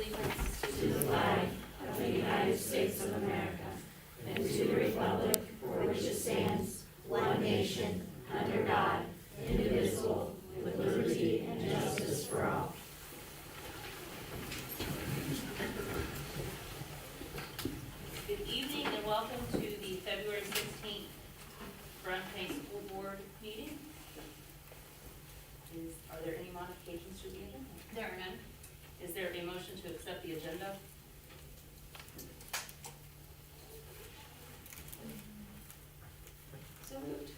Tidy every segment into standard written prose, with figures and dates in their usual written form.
allegiance to the flag of the United States of America and to the republic for which it stands, one nation, under God, indivisible, with liberty and justice for all. Good evening and welcome to the February 16th Brown County School Board meeting. Are there any modifications to the agenda? There are none. Is there a motion to accept the agenda? So moved.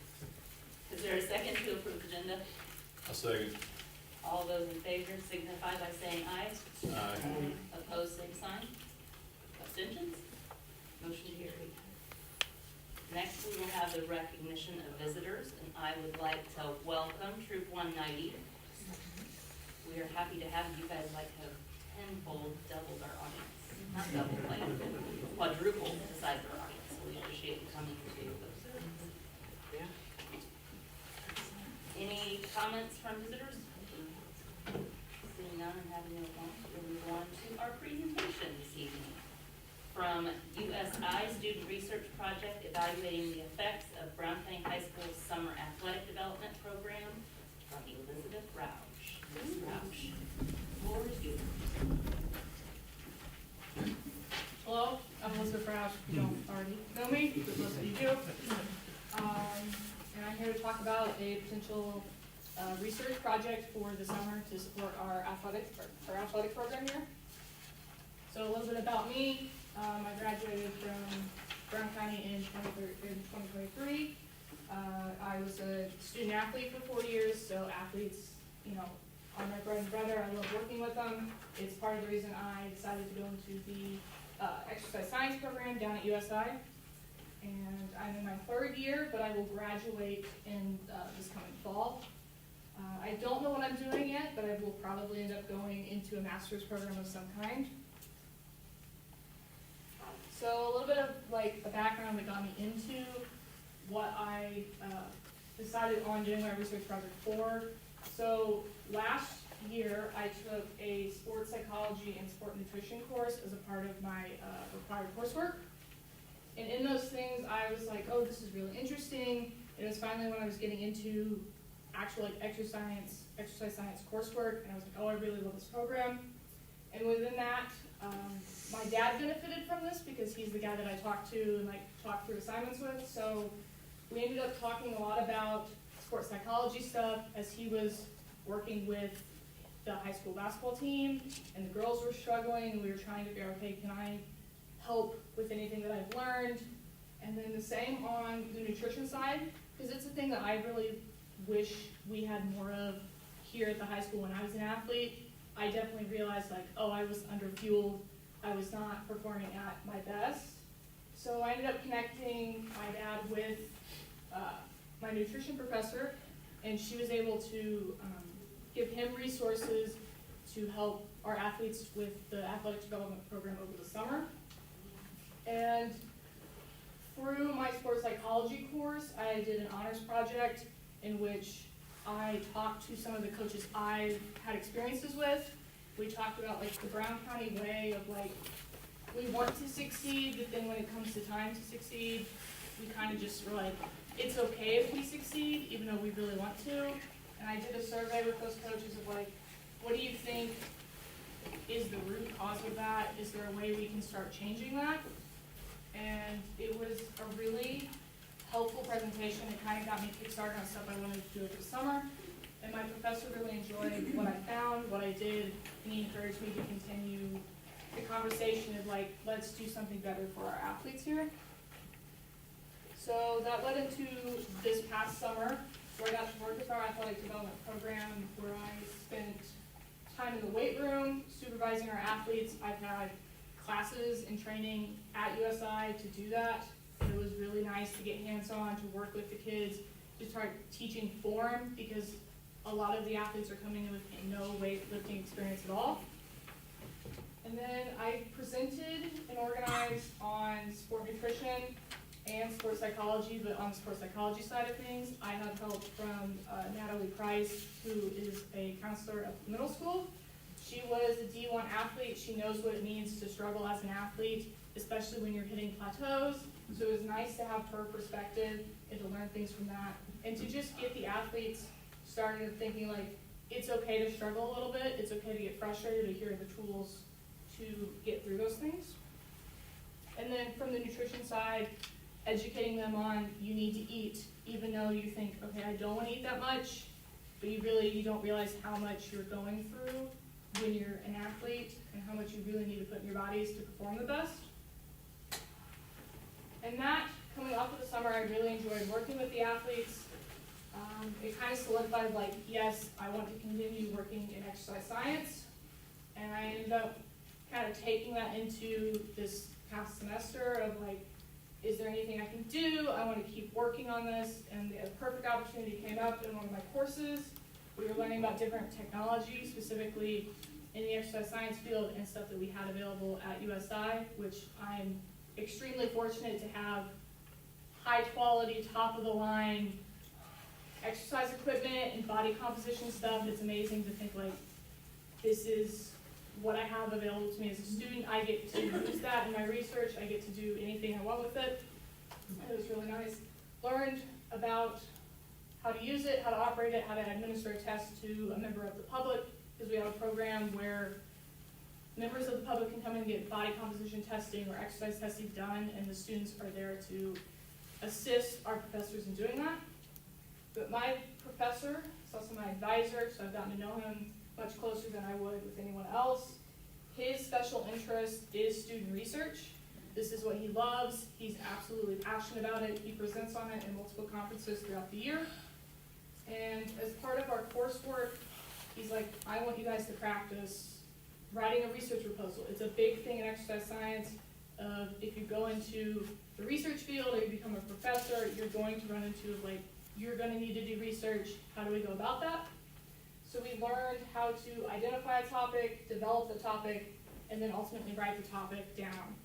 Is there a second to approve the agenda? A second. All those in favor signify by saying aye. Aye. Opposed, same sign. Abstentions? Motion carried. Next, we will have the recognition of visitors, and I would like to welcome Troop 190. We are happy to have you guys, like have tenfold doubled our audience. Not double, like quadrupled the size of our audience, so we appreciate you coming to. Any comments from visitors? Seeing none and having no comments, we'll move on to our presentation this evening. From USI Student Research Project Evaluating the Effects of Brown County High School's Summer Athletic Development Program, from Elizabeth Roush. Ms. Roush, floor is yours. Hello, I'm Elizabeth Roush, if you don't already know me, but most of you do. And I'm here to talk about a potential research project for the summer to support our athletic program here. So a little bit about me. I graduated from Brown County in 2023. I was a student athlete for 4 years, so athletes, are my bread and butter. I love working with them. It's part of the reason I decided to go into the exercise science program down at USI. And I'm in my 3rd year, but I will graduate in this coming fall. I don't know what I'm doing yet, but I will probably end up going into a master's program of some kind. So a little bit of a background that got me into what I decided on doing my research project for. So last year I took a sports psychology and sport nutrition course as a part of my required coursework. And in those things I was like, oh, this is really interesting. It was finally when I was getting into actual exercise science coursework, and I was like, oh, I really love this program. And within that, my dad benefited from this because he's the guy that I talked to and talked through assignments with. So we ended up talking a lot about sports psychology stuff as he was working with the high school basketball team, and the girls were struggling, and we were trying to figure out, okay, can I help with anything that I've learned? And then the same on the nutrition side, because it's a thing that I really wish we had more of here at the high school when I was an athlete. I definitely realized oh, I was underfueled. I was not performing at my best. So I ended up connecting my dad with my nutrition professor, and she was able to give him resources to help our athletes with the athletic development program over the summer. And through my sports psychology course, I did an honors project in which I talked to some of the coaches I've had experiences with. We talked about the Brown County way of we want to succeed, but then when it comes to time to succeed, we kind of just were it's okay if we succeed, even though we really want to. And I did a survey with those coaches of what do you think is the root cause of that? Is there a way we can start changing that? And it was a really helpful presentation. It kind of got me kickstarted on stuff I wanted to do over the summer. And my professor really enjoyed what I found, what I did, and he encouraged me to continue the conversation of let's do something better for our athletes here. So that led into this past summer, where I got to work with our athletic development program, where I spent time in the weight room supervising our athletes. I've had classes and training at USI to do that. It was really nice to get hands-on, to work with the kids, to start teaching form, because a lot of the athletes are coming in with no weightlifting experience at all. And then I presented and organized on sport nutrition and sports psychology, but on the sports psychology side of things, I had help from Natalie Price, who is a counselor at the middle school. She was a D1 athlete. She knows what it means to struggle as an athlete, especially when you're hitting plateaus. So it was nice to have her perspective and to learn things from that. And to just get the athletes started thinking like, it's okay to struggle a little bit. It's okay to get frustrated, to hear the tools to get through those things. And then from the nutrition side, educating them on you need to eat, even though you think, okay, I don't want to eat that much, but you don't realize how much you're going through when you're an athlete and how much you really need to put in your bodies to perform the best. And that, coming off of the summer, I really enjoyed working with the athletes. It kind of solidified like, yes, I want to continue working in exercise science. And I ended up kind of taking that into this past semester of like, is there anything I can do? I want to keep working on this. And the perfect opportunity came up in one of my courses. We were learning about different technology, specifically in the exercise science field and stuff that we had available at USI, which I'm extremely fortunate to have high quality, top of the line exercise equipment and body composition stuff. It's amazing to think like, this is what I have available to me as a student. I get to use that in my research. I get to do anything I want with it. It was really nice. Learned about how to use it, how to operate it, how to administer a test to a member of the public, because we have a program where members of the public can come in and get body composition testing or exercise testing done, and the students are there to assist our professors in doing that. But my professor is also my advisor, so I've gotten to know him much closer than I would with anyone else. His special interest is student research. This is what he loves. He's absolutely passionate about it. He presents on it in multiple conferences throughout the year. And as part of our coursework, he's like, I want you guys to practice writing a research proposal. It's a big thing in exercise science. If you go into the research field or you become a professor, you're going to run into like, you're going to need to do research. How do we go about that? So we learned how to identify a topic, develop the topic, and then ultimately write the topic down.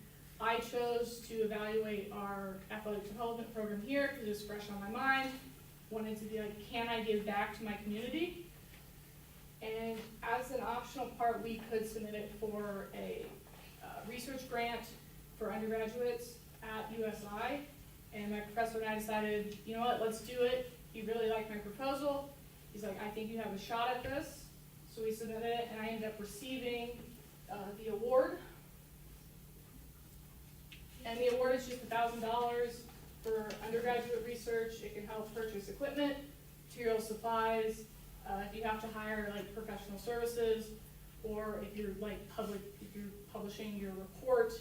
I chose to evaluate our athletic development program here because it was fresh on my mind. Wanted to be like, can I give back to my community? And as an optional part, we could submit it for a research grant for undergraduates at USI. And my professor and I decided, you know what, let's do it. He really liked my proposal. He's like, I think you have a shot at this. So we submitted it, and I ended up receiving the award. And the award is just $1,000 for undergraduate research. It can help purchase equipment, material supplies, if you have to hire like professional services, or if you're like if you're publishing your report,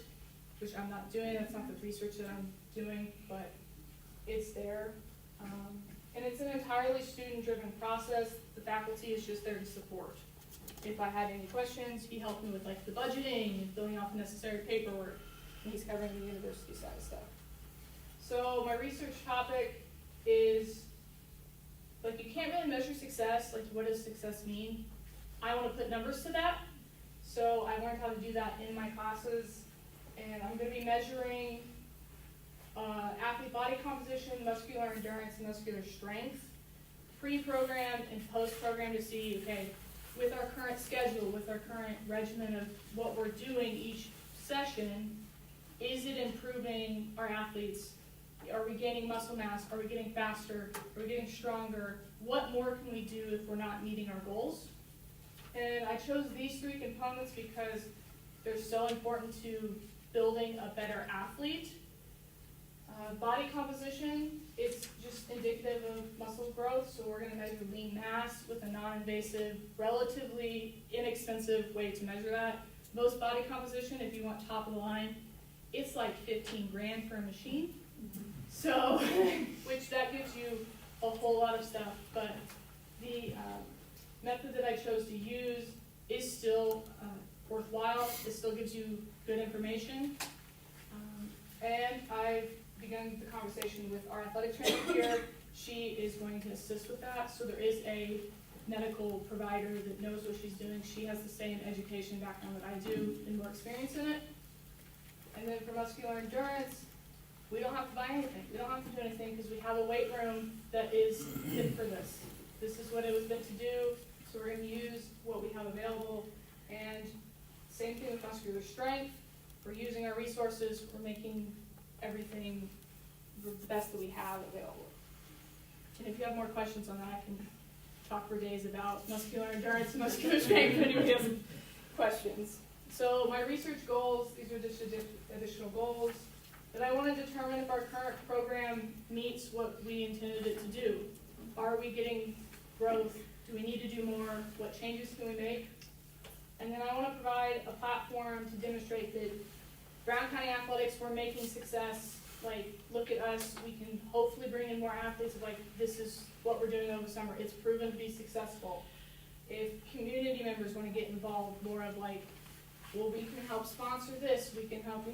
which I'm not doing, that's not the research that I'm doing, but it's there. And it's an entirely student-driven process. The faculty is just there to support. If I had any questions, he helped me with like the budgeting and filling out the necessary paperwork, and he's covering the university side of stuff. So my research topic is, like, you can't really measure success. Like, what does success mean? I want to put numbers to that. So I learned how to do that in my classes. And I'm going to be measuring athlete body composition, muscular endurance, and muscular strength, pre-programmed and post-programmed, to see, okay, with our current schedule, with our current regimen of what we're doing each session, is it improving our athletes? Are we gaining muscle mass? Are we getting faster? Are we getting stronger? What more can we do if we're not meeting our goals? And I chose these three components because they're so important to building a better athlete. Body composition, it's just indicative of muscle growth, so we're going to measure lean mass with a non-invasive, relatively inexpensive way to measure that. Most body composition, if you want top of the line, it's like 15 grand for a machine. So, which that gives you a whole lot of stuff, but the method that I chose to use is still worthwhile. It still gives you good information. And I've begun the conversation with our athletic trainer here. She is going to assist with that. So there is a medical provider that knows what she's doing. She has the same education background that I do and more experience in it. And then for muscular endurance, we don't have to buy anything. We don't have to do anything because we have a weight room that is fit for this. This is what it was meant to do. So we're going to use what we have available. And same thing with muscular strength. We're using our resources, we're making everything the best that we have available. And if you have more questions on that, I can talk for days about muscular endurance, muscular strength, if anybody has questions. So my research goals, these are just additional goals, that I want to determine if our current program meets what we intended it to do. Are we getting growth? Do we need to do more? What changes can we make? And then I want to provide a platform to demonstrate that Brown County Athletics, we're making success. Like, look at us, we can hopefully bring in more athletes. Like, this is what we're doing over summer. It's proven to be successful. If community members want to get involved, more of like, well, we can help sponsor this, we can help,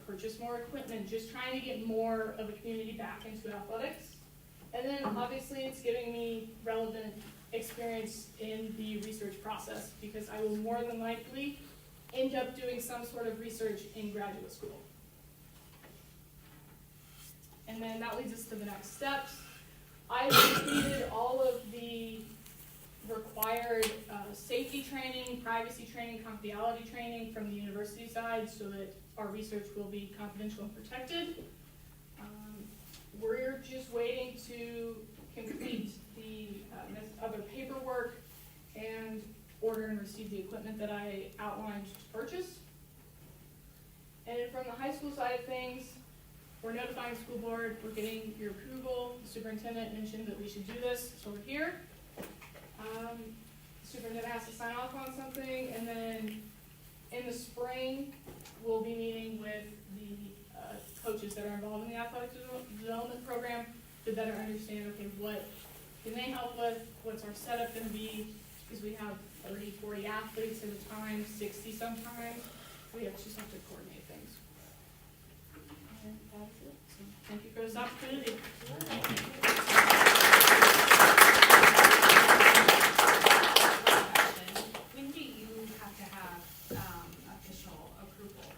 purchase more equipment, just trying to get more of a community back into athletics. And then obviously it's giving me relevant experience in the research process, because I will more than likely end up doing some sort of research in graduate school. And then that leads us to the next steps. I've completed all of the required safety training, privacy training, confidentiality training from the university side, so that our research will be confidential and protected. We're just waiting to complete the other paperwork and order and receive the equipment that I outlined to purchase. And from the high school side of things, we're notifying the school board, we're getting your approval. The superintendent mentioned that we should do this, so we're here. The superintendent has to sign off on something, and then in the spring, we'll be meeting with the coaches that are involved in the athletic development program to better understand, okay, what can they help with, what's our setup gonna be, because we have 30, 40 athletes at a time, 60 sometimes. We just have to coordinate things. And that's it. So thank you for this opportunity. When do you have to have official approval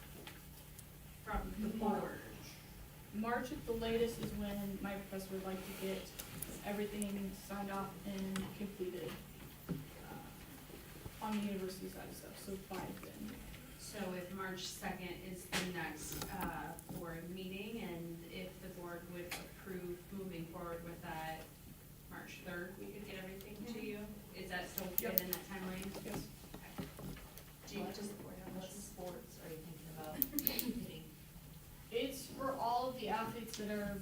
from the board? March at the latest is when my professor would like to get everything signed off and completed on the university side of stuff, so by then. So if March 2nd is the next board meeting, and if the board would approve moving forward with that March 3rd, we could get everything to you? Is that still within that timeline? Yes. Do you What just board What sports are you thinking about hitting? It's for all of the athletes that are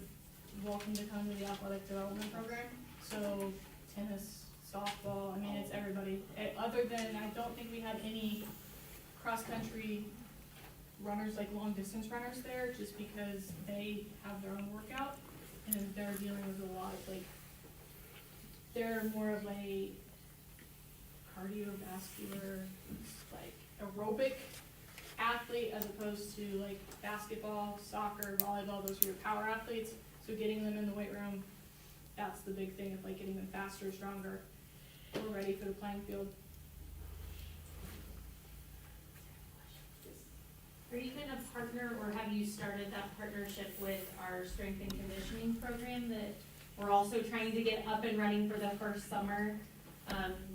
welcome to come to the athletic development program. So tennis, softball, I mean, it's everybody. Other than, I don't think we have any cross-country runners, like long-distance runners there, just because they have their own workout, and they're dealing with a lot of, like, they're more of a cardiovascular, like, aerobic athlete, as opposed to, like, basketball, soccer, volleyball, those are your power athletes. So getting them in the weight room, that's the big thing, of like getting them faster, stronger. We're ready for the playing field. Are you gonna partner, or have you started that partnership with our strength and conditioning program that we're also trying to get up and running for the first summer,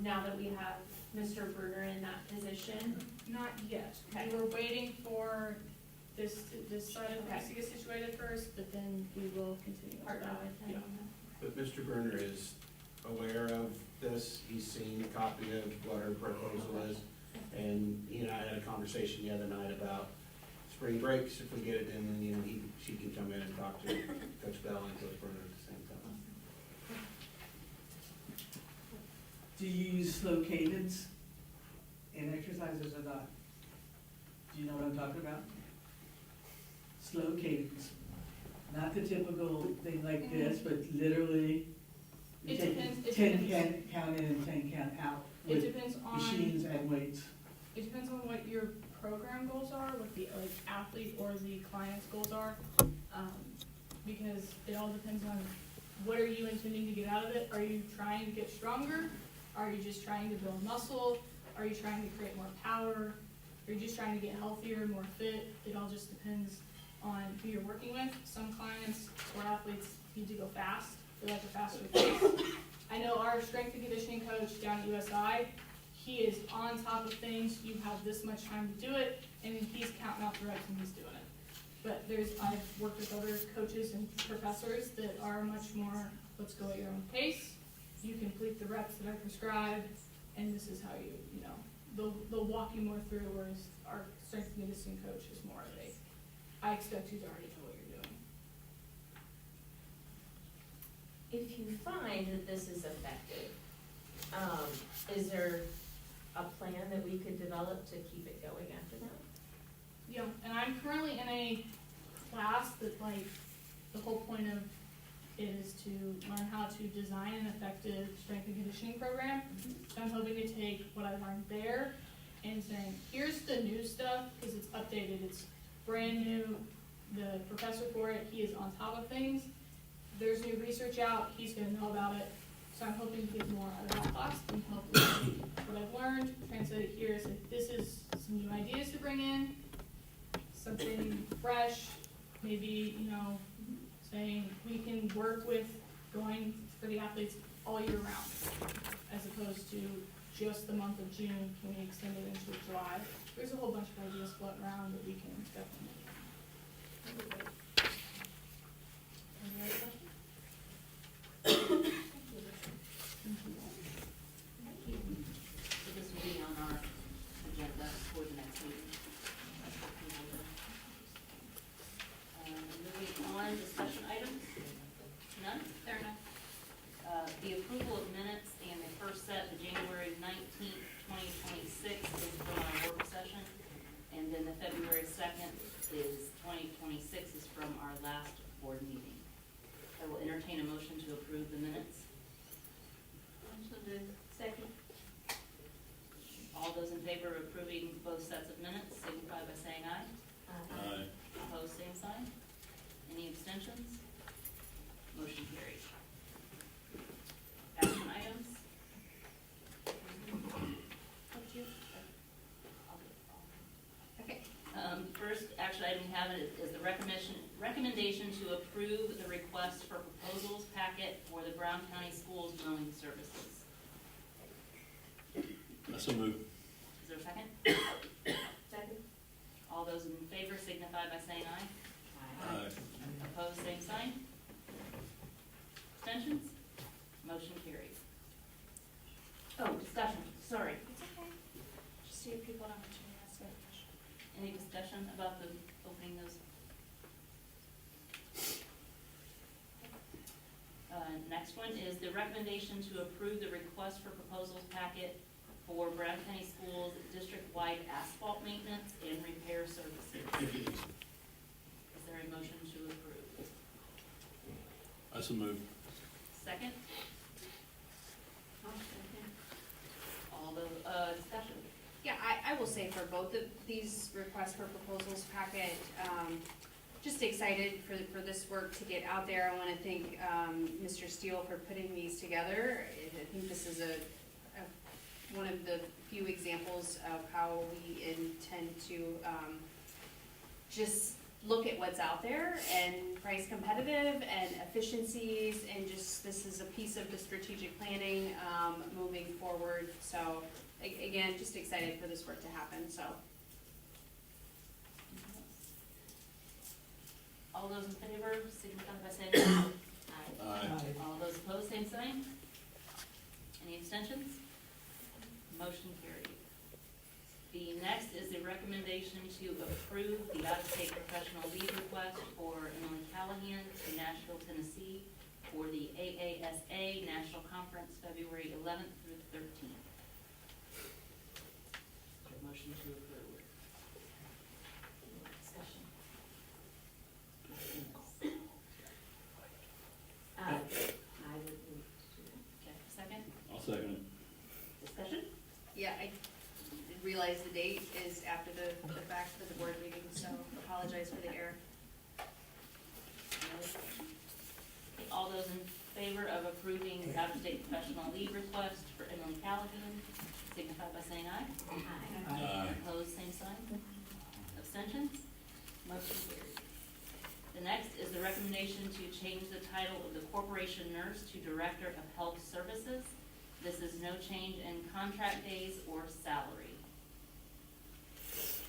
now that we have Mr. Bruner in that position? Not yet. Okay. We're waiting for this side of the Okay. house to get situated first, but then we will continue with Partner that. with him on But Mr. Bruner is aware of this, he's seen a copy of what our proposal is, and he and I had a conversation the other night about spring breaks, if we get it in, then, she can come in and talk to Coach Bell and Coach Bruner at the same time. Do you use slow cadence in exercises or not? Do you know what I'm talking about? Slow cadence, not the typical thing like this, but literally It take depends- it 10 depends. count in and 10 count out It with depends on, machines and weights. it depends on what your program goals are, what the, like, athlete or the client's goals are. Because it all depends on what are you intending to get out of it. Are you trying to get stronger? Are you just trying to build muscle? Are you trying to create more power? Are you just trying to get healthier, more fit? It all just depends on who you're working with. Some clients or athletes need to go fast, they like a faster pace. I know our strength and conditioning coach down at USI, he is on top of things, you have this much time to do it, and he's counting out the reps and he's doing it. But I've worked with other coaches and professors that are much more, let's go at your own pace, you complete the reps that I prescribe, and this is how you know, they'll walk you more through, whereas our strength and conditioning coach is more of I expect you to already know what you're doing. If you find that this is effective, is there a plan that we could develop to keep it going after that? Yeah, and I'm currently in a class that like, the whole point of it is to learn how to design an effective strength and conditioning program. So I'm hoping to take what I learned there and saying, here's the new stuff, because it's updated, it's brand new, the professor for it, he is on top of things. There's new research out, he's gonna know about it. So I'm hoping to get more out of that class and help with what I've learned, translate it here, so this is some new ideas to bring in, something fresh, maybe, saying we can work with going for the athletes all year round, as opposed to just the month of June, can we extend it into July? There's a whole bunch of ideas floating around that we can definitely. Any other questions? So this will be on our agenda for the next meeting. Moving on, discussion items? None? Fair enough. The approval of minutes and the first set, the January 19th, 2026 is from our work session. And then the February 2nd is 2026 is from our last board meeting. I will entertain a motion to approve the minutes. Second. All those in favor of approving both sets of minutes signify by saying aye. Aye. Opposed, same sign. Any abstentions? Motion carries. Action items. Okay. First action item we have is the recommendation to approve the request for proposals packet for the Brown County Schools mowing services. So move. Is there a second? Second. All those in favor signify by saying aye. Aye. Opposed, same sign. Abstentions? Motion carries. Oh, discussion, sorry. It's okay. Just to give people an opportunity to ask a question. Any discussion about the opening those? Next one is the recommendation to approve the request for proposals packet for Brown County Schools district-wide asphalt maintenance and repair services. Is there a motion to approve? I so move. Second? All the, discussion? Yeah, I will say for both of these requests for proposals packet, just excited for this work to get out there. I want to thank Mr. Steele for putting these together. I think this is one of the few examples of how we intend to just look at what's out there and price competitive and efficiencies, and just this is a piece of the strategic planning moving forward. So again, just excited for this work to happen. So All those in favor, signify by saying aye. Aye. All those opposed, same sign. Any abstentions? Motion carried. The next is the recommendation to approve the out-of-state professional leave request for Emily Callahan to Nashville, Tennessee for the AASA National Conference, February 11th through the 13th. Is there a motion to approve? Discussion. I would move to. Okay, second? I'll second it. Discussion? yeah, I did realize the date is after the fact for the board meeting, so apologize for the error. All those in favor of approving the out-of-state professional leave request for Emily Callahan, signify by saying aye. Aye. Opposed, same sign. Abstentions? Motion carried. The next is the recommendation to change the title of the corporation nurse to Director of Health Services. This is no change in contract days or salary. Is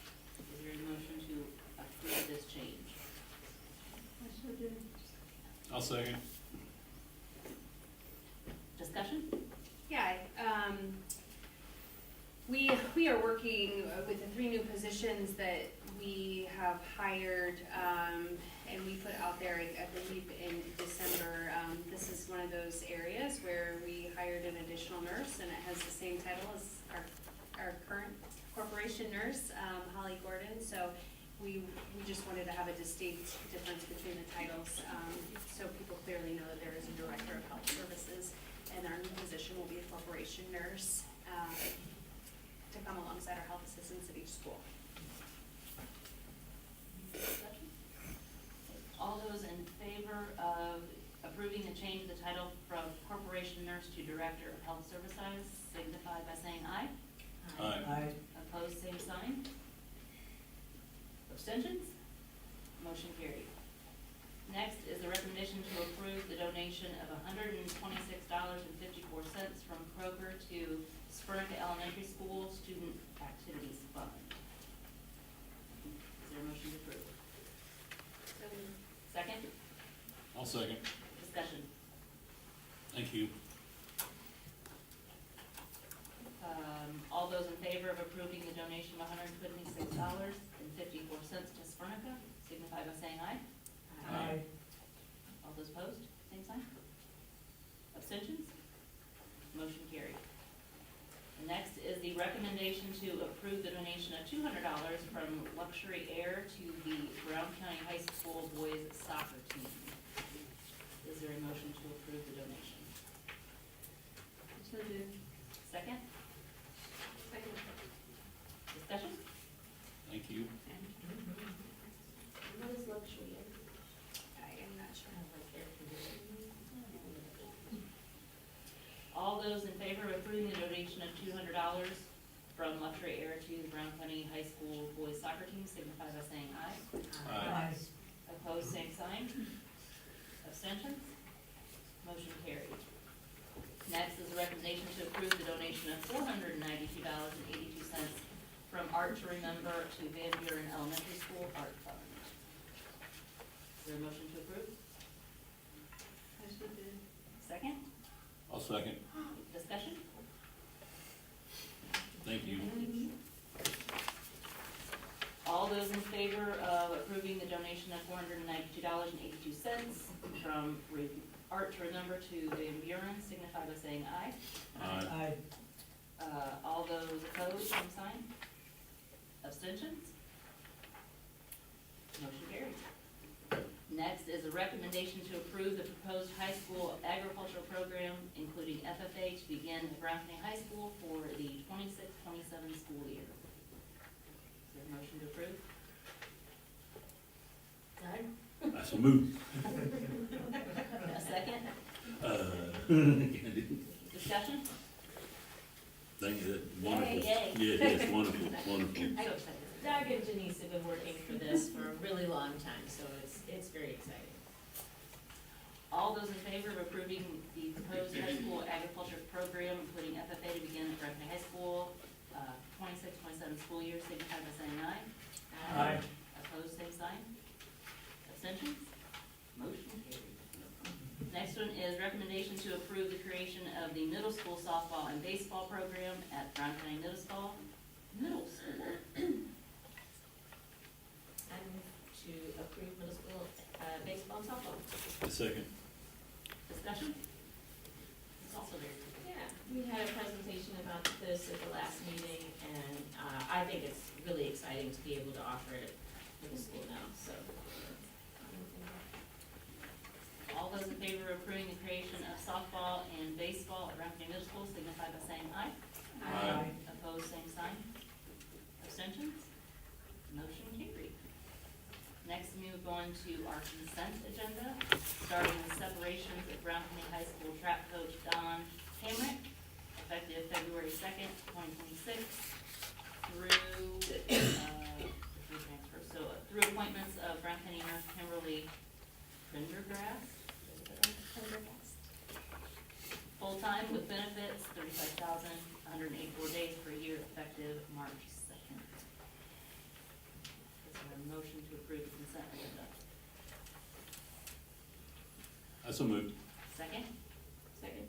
there a motion to approve this change? I'll second. Discussion? Yeah, we are working with the 3 new positions that we have hired, and we put out there, I believe, in December. This is one of those areas where we hired an additional nurse, and it has the same title as our current corporation nurse, Holly Gordon. So we just wanted to have a distinct difference between the titles, so people clearly know that there is a director of health services, and our new position will be a corporation nurse, to come alongside our health assistants at each school. Discussion? All those in favor of approving the change of the title from corporation nurse to director of health services signify by saying aye. Aye. Opposed, same sign. Abstentions? Motion carried. Next is a recommendation to approve the donation of $126.54 from Kroger to Spurnica Elementary School Student Activities Fund. Is there a motion to approve? Second? I'll second. Discussion. Thank you. All those in favor of approving the donation of $126.54 to Spurnica signify by saying aye. Aye. All those opposed, same sign. Abstentions? Motion carried. The next is the recommendation to approve the donation of $200 from Luxury Air to the Brown County High School boys soccer team. Is there a motion to approve the donation? Second? Second. Discussion? Thank you. What is luxury? I am not sure. All those in favor of approving the donation of $200 from Luxury Air to the Brown County High School boys soccer team signify by saying aye. Aye. Opposed, same sign. Abstentions? Motion carried. Next is a recommendation to approve the donation of $492.82 from Art to Remember to Van Buren Elementary School Art Fund. Is there a motion to approve? Second? I'll second. Discussion? Thank you. All those in favor of approving the donation of $492.82 from Art to Remember to Van Buren signify by saying aye. Aye. All those opposed, same sign. Abstentions? Motion carried. Next is a recommendation to approve the proposed high school agricultural program, including FFA, to begin at Brown County High School for the 26-27 school year. Is there a motion to approve? I so moved. A second? Discussion? Thank you. Wonderful. Yay. Yeah, yes, wonderful, wonderful. So excited. Doug and Denise have been working for this for a really long time, so it's very exciting. All those in favor of approving the proposed high school agriculture program, including FFA, to begin at Brown County High School, 26-27 school year, signify by saying aye. Aye. Opposed, same sign. Abstentions? Motion carried. Next one is recommendation to approve the creation of the middle school softball and baseball program at Brown County Middle School. I move to approve middle school baseball and softball. A second. Discussion? It's also very. Yeah, we had a presentation about this at the last meeting, and I think it's really exciting to be able to offer it for the school now, so. All those in favor of approving the creation of softball and baseball at Brown County Middle School signify by saying aye. Aye. Opposed, same sign. Abstentions? Motion carried. Next, we move on to our consent agenda, starting with separations of Brown County High School track coach Don Hamrick, effective February 2nd, 2026, through appointments of Brown County nurse Kimberly Prendergast, full-time with benefits, $35 184 days per year effective March 2nd. Is there a motion to approve the consent agenda? I so moved. Second? Second.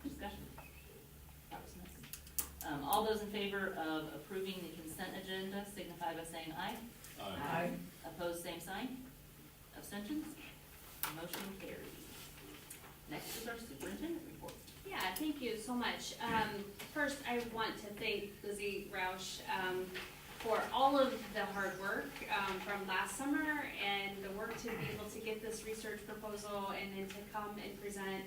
Discussion. That was nice. All those in favor of approving the consent agenda signify by saying aye. Aye. Opposed, same sign. Abstentions? Motion carries. Next is our superintendent report. Yeah, thank you so much. First, I want to thank Lizzie Roush for all of the hard work from last summer and the work to be able to get this research proposal and then to come and present.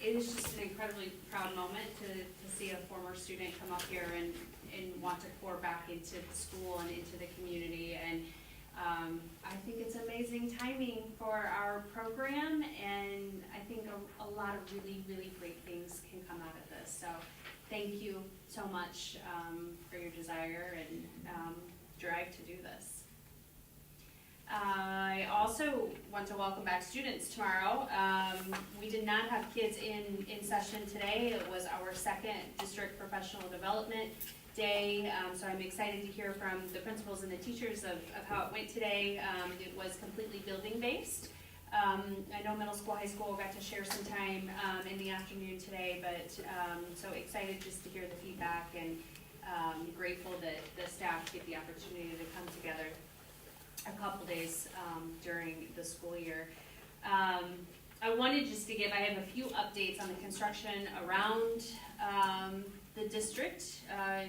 It was just an incredibly proud moment to see a former student come up here and want to pour back into the school and into the community. And I think it's amazing timing for our program, and I think a lot of really, really great things can come out of this. So thank you so much for your desire and drive to do this. I also want to welcome back students tomorrow. We did not have kids in session today. It was our second district professional development day, so I'm excited to hear from the principals and the teachers of how it went today. It was completely building based. I know middle school, high school got to share some time in the afternoon today, but so excited just to hear the feedback and grateful that the staff get the opportunity to come together a couple days during the school year. I wanted just to give, I have a few updates on the construction around the district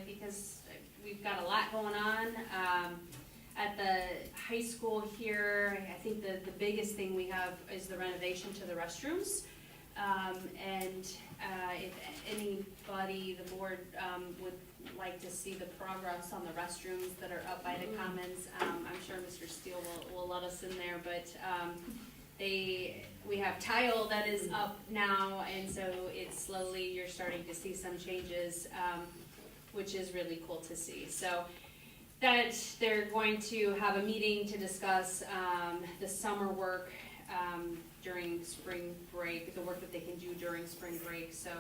because we've got a lot going on. At the high school here, I think the biggest thing we have is the renovation to the restrooms. And if anybody, the board would like to see the progress on the restrooms that are up by the commons, I'm sure Mr. Steele will let us in there, but we have tile that is up now, and so it's slowly, you're starting to see some changes, which is really cool to see. So that they're going to have a meeting to discuss the summer work during spring break, the work that they can do during spring break. So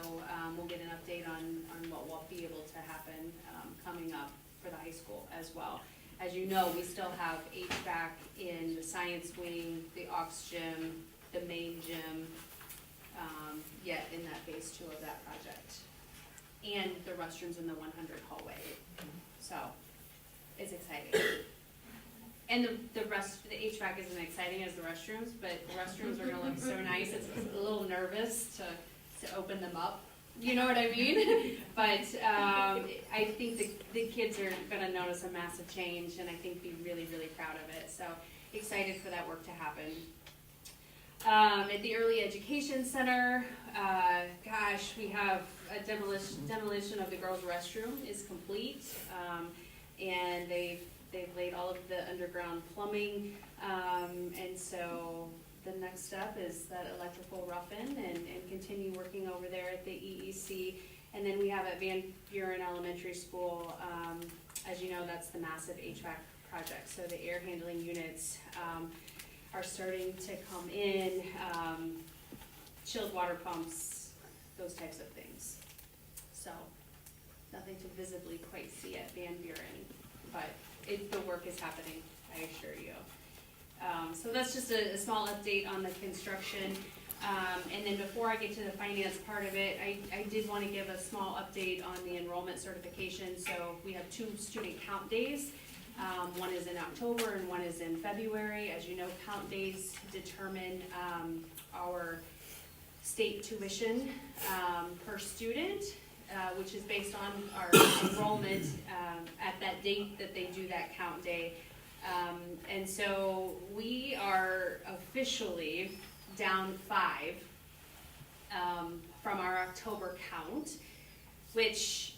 we'll get an update on what will be able to happen coming up for the high school as well. As you know, we still have HVAC in the science wing, the aux gym, the main gym, yet in that phase 2 of that project. And the restrooms in the 100 hallway. So it's exciting. And the HVAC isn't exciting as the restrooms, but the restrooms are gonna look so nice. It's a little nervous to open them up. You know what I mean? But I think the kids are gonna notice a massive change, and I think be really, really proud of it. So excited for that work to happen. At the Early Education Center, we have a demolition of the girls' restroom is complete, and they've laid all of the underground plumbing, and so the next step is that electrical rough-in and continue working over there at the EEC. And then we have at Van Buren Elementary School, as you know, that's the massive HVAC project. So the air handling units are starting to come in, chilled water pumps, those types of things. So nothing to visibly quite see at Van Buren, but the work is happening, I assure you. So that's just a small update on the construction. And then before I get to the finance part of it, I did want to give a small update on the enrollment certification. So we have 2 student count days. One is in October and one is in February. As you know, count days determine our state tuition per student, which is based on our enrollment at that date that they do that count day. And so we are officially down 5 from our October count, which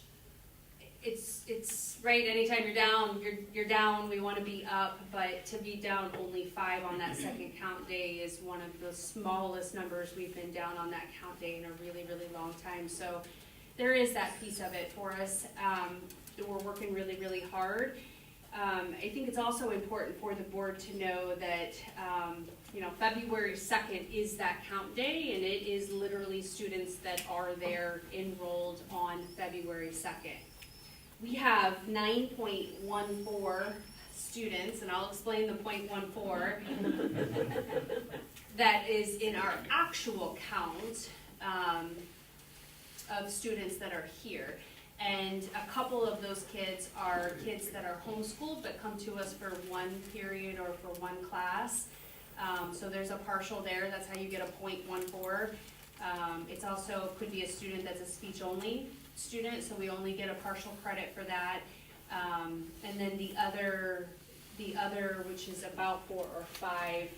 it's right. Anytime you're down. We want to be up, but to be down only 5 on that second count day is one of the smallest numbers we've been down on that count day in a really, really long time. So there is that piece of it for us. We're working really, really hard. I think it's also important for the board to know that, February 2nd is that count day, and it is literally students that are there enrolled on February 2nd. We have 9.14 students, and I'll explain the 0.14, that is in our actual count of students that are here. And a couple of those kids are kids that are homeschooled but come to us for one period or for one class. So there's a partial there, that's how you get a 0.14. It's also, could be a student that's a speech-only student, so we only get a partial credit for that. And then the other, which is about 4 or 5,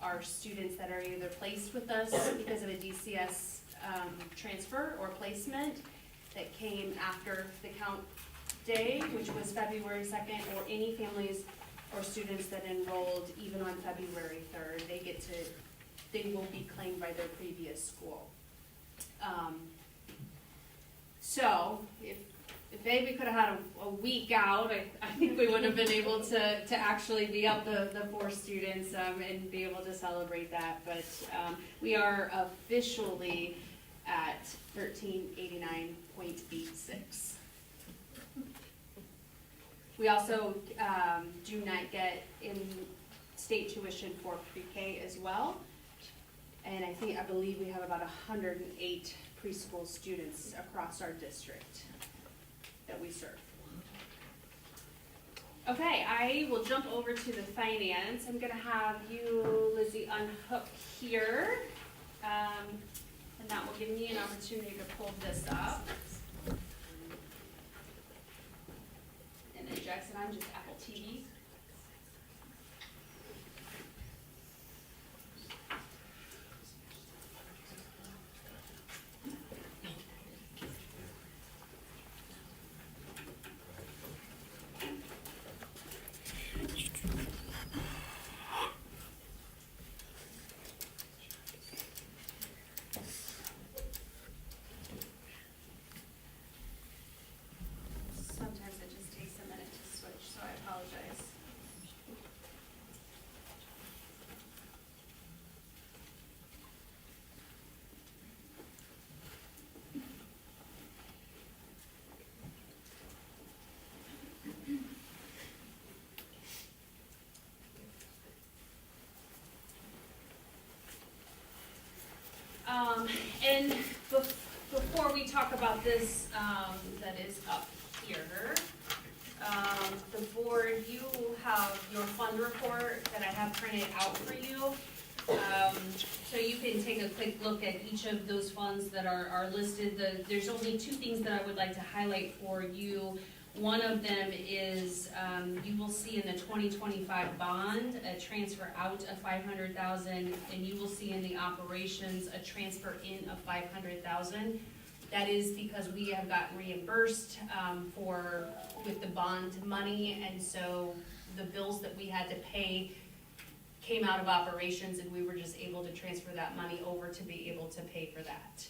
are students that are either placed with us because of a BCS transfer or placement that came after the count day, which was February 2nd, or any families or students that enrolled even on February 3rd. They will be claimed by their previous school. So if maybe we could have had a week out, I think we would have been able to actually be up the 4 students and be able to celebrate that. But we are officially at 1389.86. We also do not get in state tuition for pre-K as well. And I believe we have about 108 preschool students across our district that we serve. Okay, I will jump over to the finance. I'm gonna have you, Lizzie, unhook here. And that will give me an opportunity to pull this up. And then Jackson, I'm just Apple TV. Sometimes it just takes a minute to switch, so I apologize. And before we talk about this, that is up here, the board, you have your fund report that I have printed out for you. So you can take a quick look at each of those funds that are listed. There's only 2 things that I would like to highlight for you. One of them is, you will see in the 2025 bond, a transfer out of $500,000, and you will see in the operations, a transfer in of $500,000. That is because we have gotten reimbursed with the bond money, and so the bills that we had to pay came out of operations, and we were just able to transfer that money over to be able to pay for that.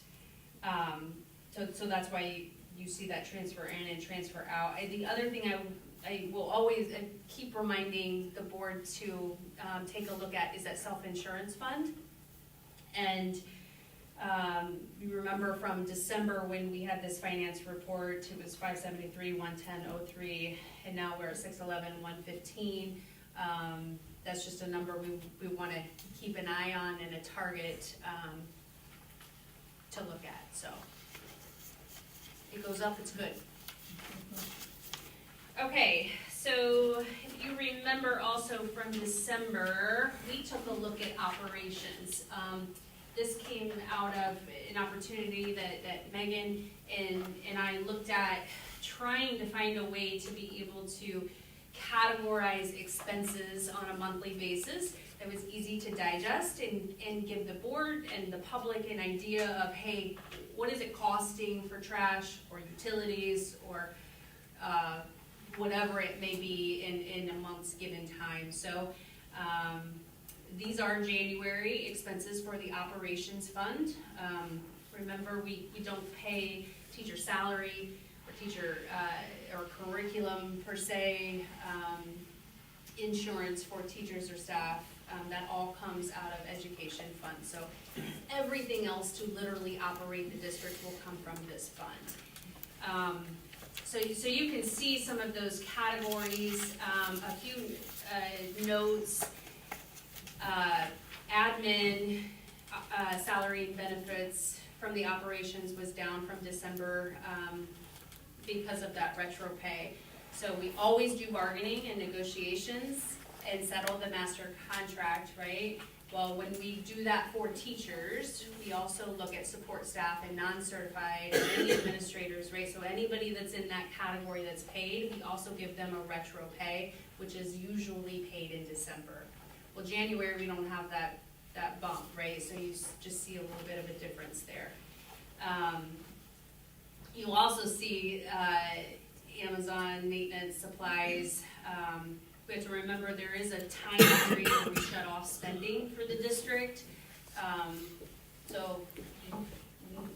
So that's why you see that transfer in and transfer out. The other thing I will always keep reminding the board to take a look at is that self-insurance fund. And you remember from December when we had this finance report, it was 573, 110.03, and now we're at 611, 115. That's just a number we want to keep an eye on and a target to look at. So it goes up, it's good. Okay, so if you remember also from December, we took a look at operations. This came out of an opportunity that Megan and I looked at, trying to find a way to be able to categorize expenses on a monthly basis that was easy to digest and give the board and the public an idea of, hey, what is it costing for trash or utilities or whatever it may be in a month's given time. So these are January expenses for the operations fund. Remember, we don't pay teacher salary or teacher or curriculum per se, insurance for teachers or staff, that all comes out of education fund. So everything else to literally operate the district will come from this fund. So you can see some of those categories, a few notes, admin, salary and benefits from the operations was down from December because of that retro pay. So we always do bargaining and negotiations and settle the master contract, right? Well, when we do that for teachers, we also look at support staff and non-certified and any administrators, right? So anybody that's in that category that's paid, we also give them a retro pay, which is usually paid in December. Well, January, we don't have that bump, right? So you just see a little bit of a difference there. You'll also see Amazon maintenance supplies. We have to remember there is a time period where we shut off spending for the district. So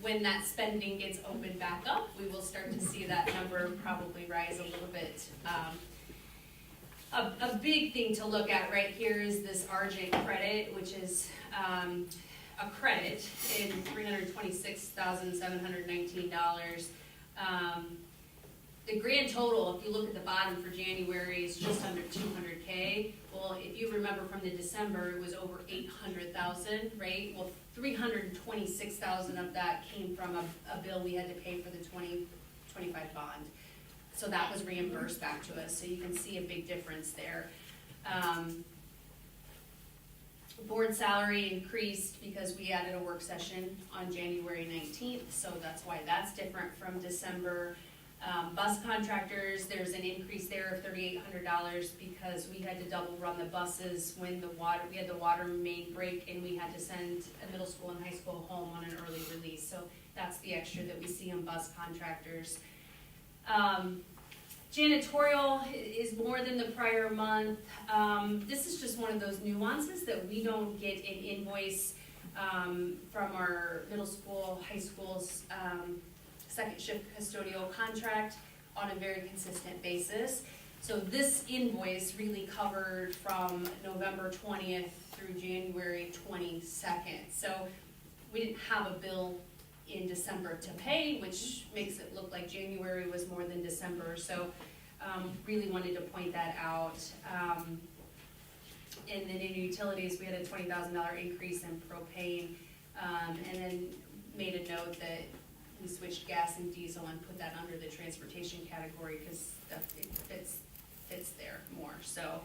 when that spending gets opened back up, we will start to see that number probably rise a little bit. A big thing to look at right here is this Argent credit, which is a credit in $326,719. The grand total, if you look at the bottom for January, is just under $200K. Well, if you remember from the December, it was over $800,000, right? Well, $326,000 of that came from a bill we had to pay for the 2025 bond. So that was reimbursed back to us, so you can see a big difference there. Board salary increased because we added a work session on January 19th, so that's why that's different from December. Bus contractors, there's an increase there of $3,800 because we had to double run the buses when we had the water main break and we had to send a middle school and high school home on an early release. So that's the extra that we see on bus contractors. Janitorial is more than the prior month. This is just one of those nuances that we don't get an invoice from our middle school, high schools, second shift custodial contract on a very consistent basis. So this invoice really covered from November 20th through January 22nd. So we didn't have a bill in December to pay, which makes it look like January was more than December. So really wanted to point that out. And then in utilities, we had a $20,000 increase in propane, and then made a note that we switched gas and diesel and put that under the transportation category because it fits there more. So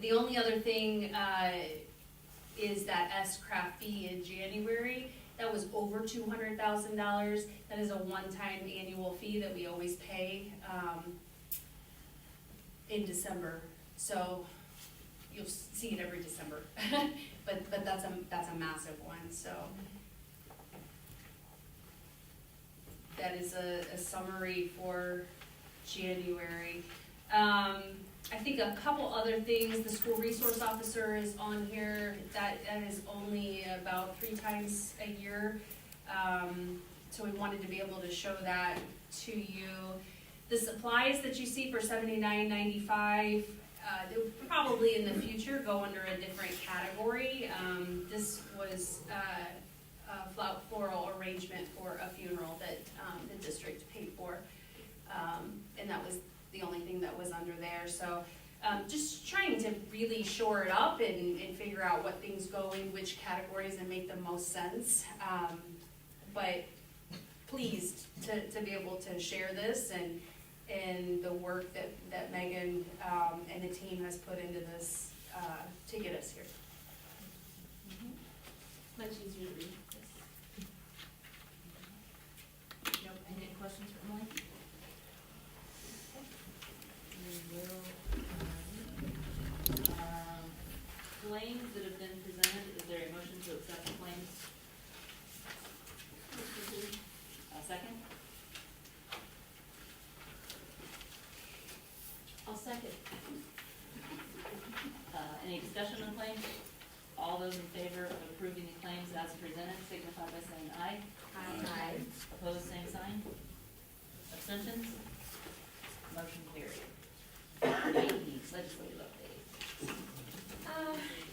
the only other thing is that S-Craft fee in January. That was over $200,000. That is a one-time annual fee that we always pay in December. So you'll see it every December, but that's a massive one. So that is a summary for January. I think a couple other things, the school resource officer is on here, that is only about 3 times a year. So we wanted to be able to show that to you. The supplies that you see for $79.95, they'll probably in the future go under a different category. This was a floral arrangement for a funeral that the district paid for, and that was the only thing that was under there. So just trying to really shore it up and figure out what things go in which categories and make the most sense. But pleased to be able to share this and the work that Megan and the team has put into this to get us here. Much easier to read. Nope, any questions for Emily? We will, claims that have been presented, is there a motion to accept the claims? Second? I'll second. Any discussion on claims? All those in favor of approving the claims as presented signify by saying aye. Aye. Opposed, same sign. Abstentions? Motion carried. Ladies, legislative update.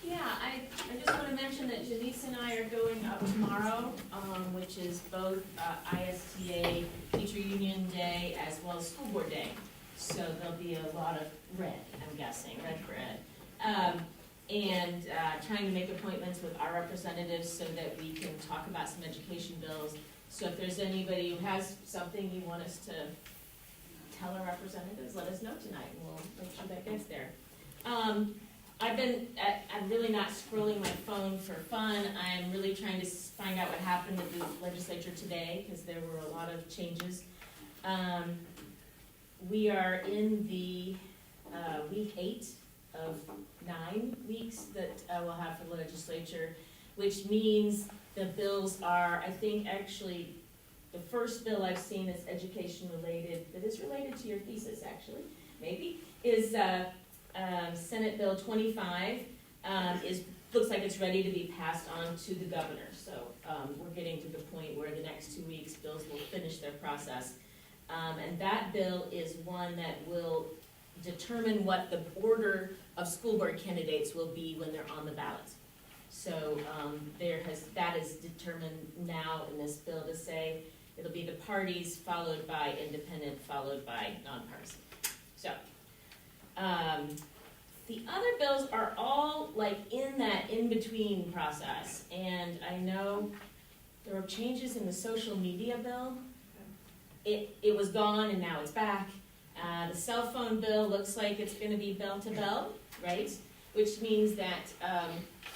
Yeah, I just wanna mention that Janice and I are going up tomorrow, which is both, ISTA Teacher Union Day as well as School Board Day. So there'll be a lot of red, I'm guessing, red for Ed. And trying to make appointments with our representatives so that we can talk about some education bills. So if there's anybody who has something you want us to tell our representatives, let us know tonight, and we'll make sure that gets there. I'm really not scrolling my phone for fun. I'm really trying to find out what happened at the legislature today, because there were a lot of changes. We are in the week 8 of 9 weeks that we'll have for the legislature, which means the bills are, I think, actually, the first bill I've seen that's education related, that is related to your thesis, actually, maybe, is Senate Bill 25, looks like it's ready to be passed on to the governor. So we're getting to the point where the next 2 weeks, bills will finish their process. And that bill is one that will determine what the order of school board candidates will be when they're on the ballot. So that is determined now in this bill to say it'll be the parties followed by independent, followed by nonpartisan. So the other bills are all like in that in-between process, and I know there were changes in the social media bill. It was gone and now it's back. The cell phone bill looks like it's gonna be bell to bell, right? Which means that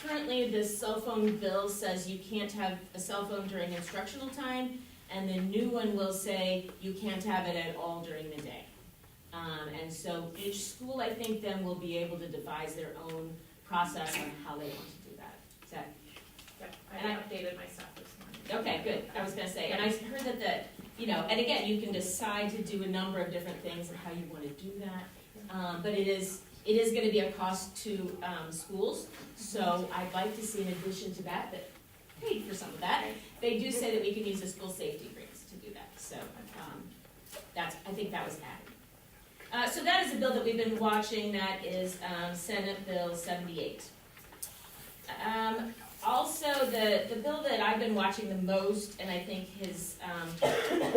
currently this cell phone bill says you can't have a cell phone during instructional time, and the new one will say you can't have it at all during the day. And so each school, I think, then will be able to devise their own process on how they want to do that. Is that? I updated my stuff this morning. Okay, good. I was gonna say, and I heard that and again, you can decide to do a number of different things and how you wanna do that. But it is gonna be a cost to schools, so I'd like to see in addition to that paid for some of that. They do say that we can use the school safety grants to do that, so I think that was added. So that is a bill that we've been watching, that is Senate Bill 78. Also, the bill that I've been watching the most, and I think is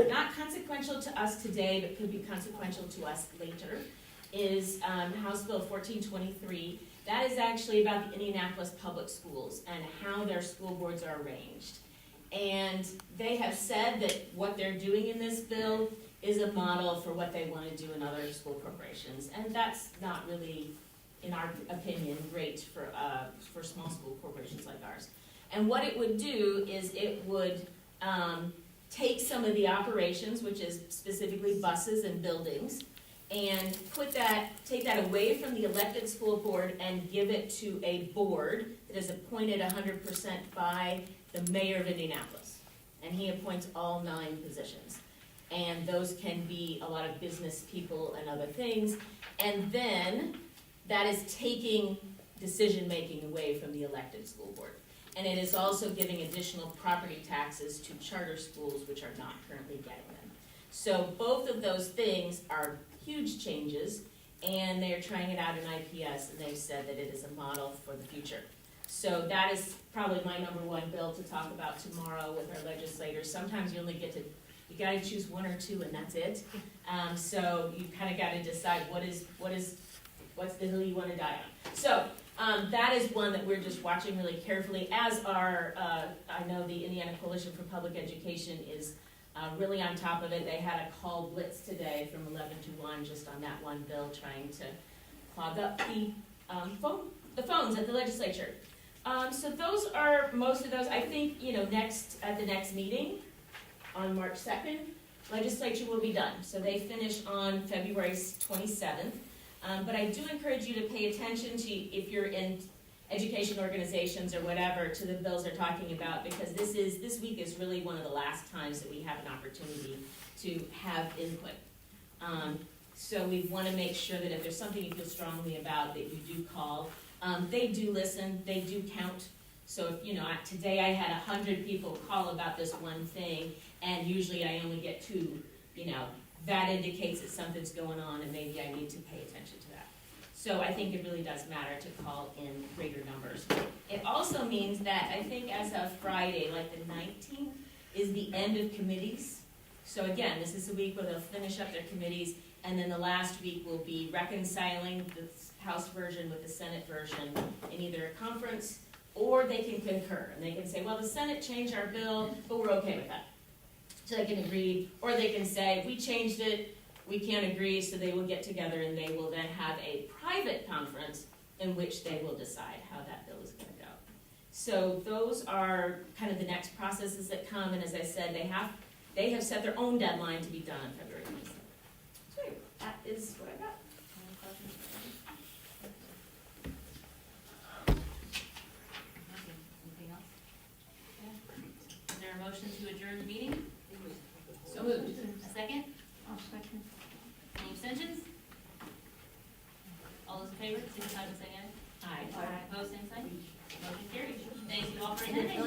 not consequential to us today, but could be consequential to us later, is House Bill 1423. That is actually about the Indianapolis Public Schools and how their school boards are arranged. And they have said that what they're doing in this bill is a model for what they want to do in other school corporations. And that's not really, in our opinion, great for small school corporations like ours. And what it would do is it would take some of the operations, which is specifically buses and buildings, and take that away from the elected school board and give it to a board that is appointed 100% by the mayor of Indianapolis. And he appoints all 9 positions. And those can be a lot of business people and other things. And then that is taking decision-making away from the elected school board. And it is also giving additional property taxes to charter schools, which are not currently getting them. So both of those things are huge changes, and they're trying it out in IPS, and they've said that it is a model for the future. So that is probably my number 1 bill to talk about tomorrow with our legislators. Sometimes you gotta choose 1 or 2, and that's it. So you kind of gotta decide what's the hill you want to die on. So that is one that we're just watching really carefully, as are, I know the Indiana Coalition for Public Education is really on top of it. They had a call blitz today from 11 to 1 just on that one bill, trying to clog up the phones at the legislature. So those are most of those. I think, at the next meeting on March 2nd, legislature will be done. So they finish on February 27th. But I do encourage you to pay attention to, if you're in education organizations or whatever, to the bills they're talking about, because this week is really one of the last times that we have an opportunity to have input. So we want to make sure that if there's something you feel strongly about, that you do call. They do listen, they do count. So if, today I had 100 people call about this one thing, and usually I only get 2, that indicates that something's going on and maybe I need to pay attention to that. So I think it really does matter to call in greater numbers. It also means that I think as of Friday, like the 19th, is the end of committees. So again, this is the week where they'll finish up their committees, and then the last week will be reconciling the House version with the Senate version in either a conference, or they can concur, and they can say, well, the Senate changed our bill, but we're okay with that. So they can agree, or they can say, we changed it, we can't agree, so they will get together and they will then have a private conference in which they will decide how that bill is gonna go. So those are kind of the next processes that come, and as I said, they have set their own deadline to be done on February 27th. So that is what I got. Any questions? Anything else? Is there a motion to adjourn the meeting? So moved. A second? I'll second. Any abstentions? All those in favor, signify by saying aye. Aye. Opposed, same sign. Motion carries. Thank you all for attending.